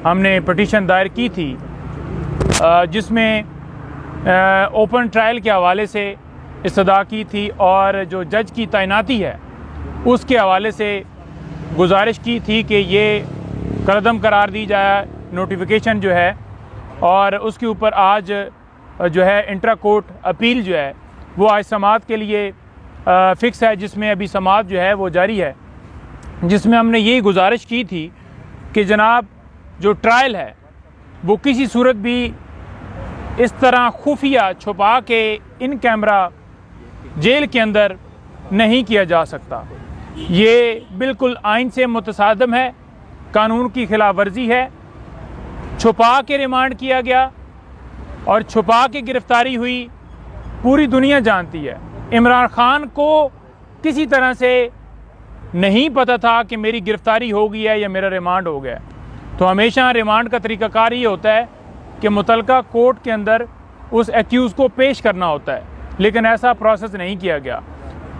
हमने पटिशन दायर की थी जिसमें ओपन ट्रायल के हवाले से इस्तदा की थी और जो जज की तैनाती है उसके हवाले से गुजारिश की थी कि ये कलअदम करार दी जाए नोटिफिकेशन जो है, और उसके ऊपर आज जो है इंट्रा कोर्ट अपील जो है वो आज समाअत के लिए फ़िक्स है, जिसमें अभी समाअत जो है वो जारी है, जिसमें हमने यही गुजारिश की थी कि जनाब जो ट्रायल है वो किसी सूरत भी इस तरह खुफिया छुपा के इन कैमरा जेल के अंदर नहीं किया जा सकता। ये बिल्कुल आइन से मुतसादम है, कानून की खिलाफ वर्जी है। छुपा के रिमांड किया गया और छुपा के गिरफ्तारी हुई, पूरी दुनिया जानती है। इमरान खान को किसी तरह से नहीं पता था कि मेरी गिरफ्तारी हो गई है या मेरा रिमांड हो गया। तो हमेशा रिमांड का तरीक़ाकार ये होता है कि मुतलका कोर्ट के अंदर उस एक्यूज़ को पेश करना होता है, लेकिन ऐसा प्रोसेस नहीं किया गया।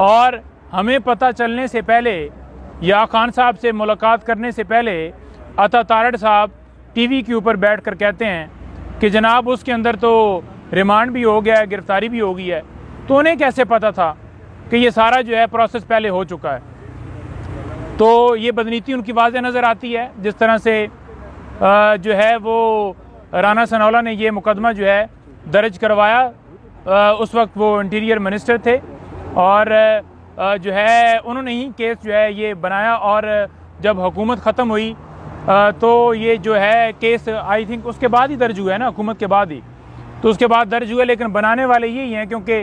और हमें पता चलने से पहले या खान साहब से मुलाकात करने से पहले अता तारड़ साहब टीवी के ऊपर बैठ कर कहते हैं कि जनाब उसके अंदर तो रिमांड भी हो गया है, गिरफ्तारी भी हो गई है। तो उन्हें कैसे पता था कि ये सारा जो है प्रोसेस पहले हो चुका है? तो ये बदनीति उनकी वाज़ेह नज़र आती है। जिस तरह से जो है वो राना सनौला ने ये मुकदमा जो है दर्ज करवाया, उस वक्त वो इंटीरियर मिनिस्टर थे और जो है उन्होंने ही केस जो है ये बनाया, और जब हुकूमत ख़त्म हुई तो ये जो है केस आई थिंक उसके बाद ही दर्ज हुआ है ना, हुकूमत के बाद ही, तो उसके बाद दर्ज हुआ। लेकिन बनाने वाले यही हैं क्योंकि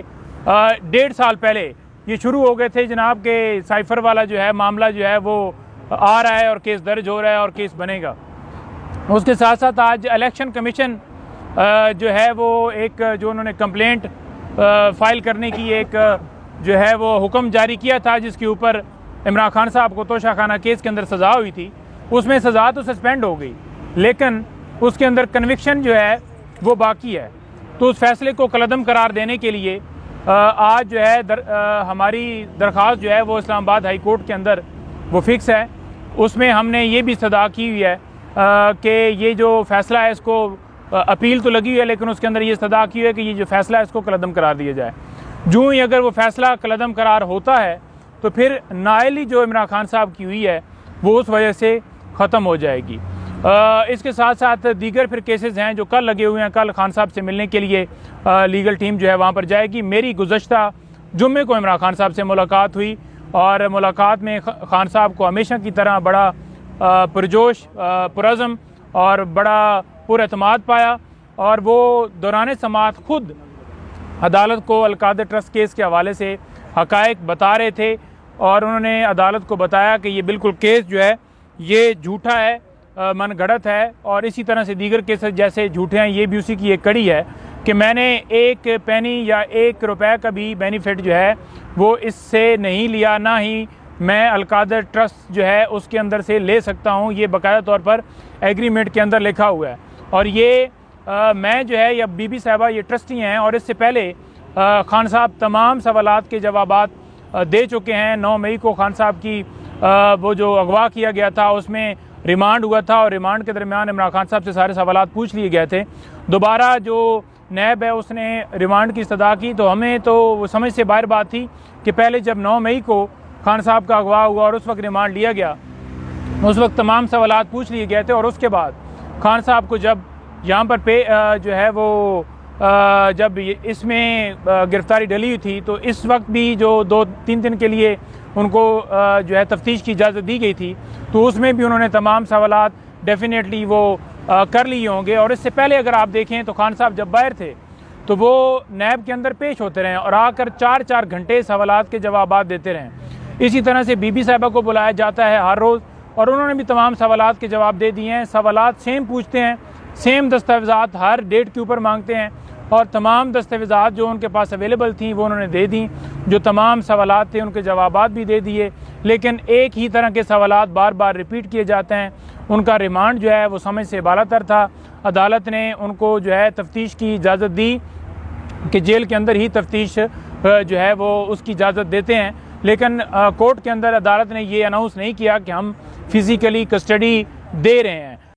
1.5 साल पहले ये शुरू हो गए थे जनाब के साइफ़र वाला जो है मामला जो है वो आ रहा है और केस दर्ज हो रहा है और केस बनेगा। उसके साथ साथ आज इलेक्शन कमीशन जो है वो एक जो उन्होंने कंप्लेंट फ़ाइल करने की एक जो है वो हुक्म जारी किया था, जिसके ऊपर इमरान खान साहब को तोशाखाना केस के अंदर सज़ा हुई थी। उसमें सज़ा तो सस्पेंड हो गई, लेकिन उसके अंदर कन्विक्शन जो है वो बाकी है। तो उस फैसले को कलअदम करार देने के लिए आज जो है हमारी दरख्वास्त जो है वो इस्लामाबाद हाई कोर्ट के अंदर वो फ़िक्स है। उसमें हमने ये भी सदा की हुई है कि ये जो फ़ैसला है इसको अपील तो लगी हुई है, लेकिन उसके अंदर ये सदा की हुई है कि ये जो फ़ैसला है इसको कलअदम करार दिया जाए। जो ही अगर वो फ़ैसला कलअदम करार होता है तो फिर नाअहली जो इमरान खान साहब की हुई है वो उस वजह से ख़त्म हो जाएगी। इसके साथ साथ दीगर फिर केसेस हैं जो कल लगे हुए हैं। कल खान साहब से मिलने के लिए लीगल टीम जो है वहाँ पर जाएगी। मेरी गुज़श्ता जुम्मे को इमरान खान साहब से मुलाकात हुई और मुलाकात में खान साहब को हमेशा की तरह बड़ा पुरजोश, पुरज़म और बड़ा पुरएतमाद पाया, और वो दौरान समाअत खुद अदालत को अलकादर ट्रस्ट केस के हवाले से हक़ाइक़ बता रहे थे, और उन्होंने अदालत को बताया कि ये बिल्कुल केस जो है ये झूठा है, मनगढ़ंत है, और इसी तरह से दीगर केसेस जैसे झूठे हैं। ये भी उसी की एक कड़ी है कि मैंने 1 पैनी या 1 रुपए का भी बेनिफिट जो है वो इससे नहीं लिया, ना ही मैं अलकादर ट्रस्ट जो है उसके अंदर से ले सकता हूँ। ये बाकायदा तौर पर एग्रीमेंट के अंदर लिखा हुआ है, और ये मैं जो है या बीबी साहबा ये ट्रस्टी हैं, और इससे पहले खान साहब तमाम सवालात के जवाबात दे चुके हैं। 9 मई को खान साहब की वो जो अगवा किया गया था उसमें रिमांड हुआ था, और रिमांड के दरमियान इमरान खान साहब से सारे सवालात पूछ लिए गए थे। दोबारा जो नैब है उसने रिमांड की इस्तदा की, तो हमें तो वो समझ से बाहर बात थी कि पहले जब 9 मई को खान साहब का अगवा हुआ और उस वक्त रिमांड लिया गया, उस वक्त तमाम सवालात पूछ लिए गए थे, और उसके बाद खान साहब को जब यहाँ पर जो है वो जब इसमें गिरफ्तारी डली हुई थी, तो इस वक्त भी जो 2-3 दिन के लिए उनको जो है तफ्तीश की इजाज़त दी गई थी, तो उसमें भी उन्होंने तमाम सवालात डेफिनेटली वो कर लिए होंगे। और इससे पहले अगर आप देखें तो खान साहब जब बाहर थे तो वो नैब के अंदर पेश होते रहे और आकर 4-4 घंटे सवालात के जवाबात देते रहे। इसी तरह से बीबी साहिबा को बुलाया जाता है हर रोज़, और उन्होंने भी तमाम सवालात के जवाब दे दिए हैं। सवालात सेम पूछते हैं, सेम दस्तावेज़ात हर डेट के ऊपर मांगते हैं, और तमाम दस्तावेज़ात जो उनके पास अवेलेबल थी वो उन्होंने दे दी। जो तमाम सवालात थे उनके जवाबात भी दे दिए, लेकिन एक ही तरह के सवालात बार बार रिपीट किए जाते हैं। उनका रिमांड जो है वो समझ से बालातर था। अदालत ने उनको जो है तफ्तीश की इजाज़त दी कि जेल के अंदर ही तफ्तीश जो है वो उसकी इजाज़त देते हैं, लेकिन कोर्ट के अंदर अदालत ने ये अनाउंस नहीं किया कि हम फिज़िकली कस्टडी दे रहे हैं।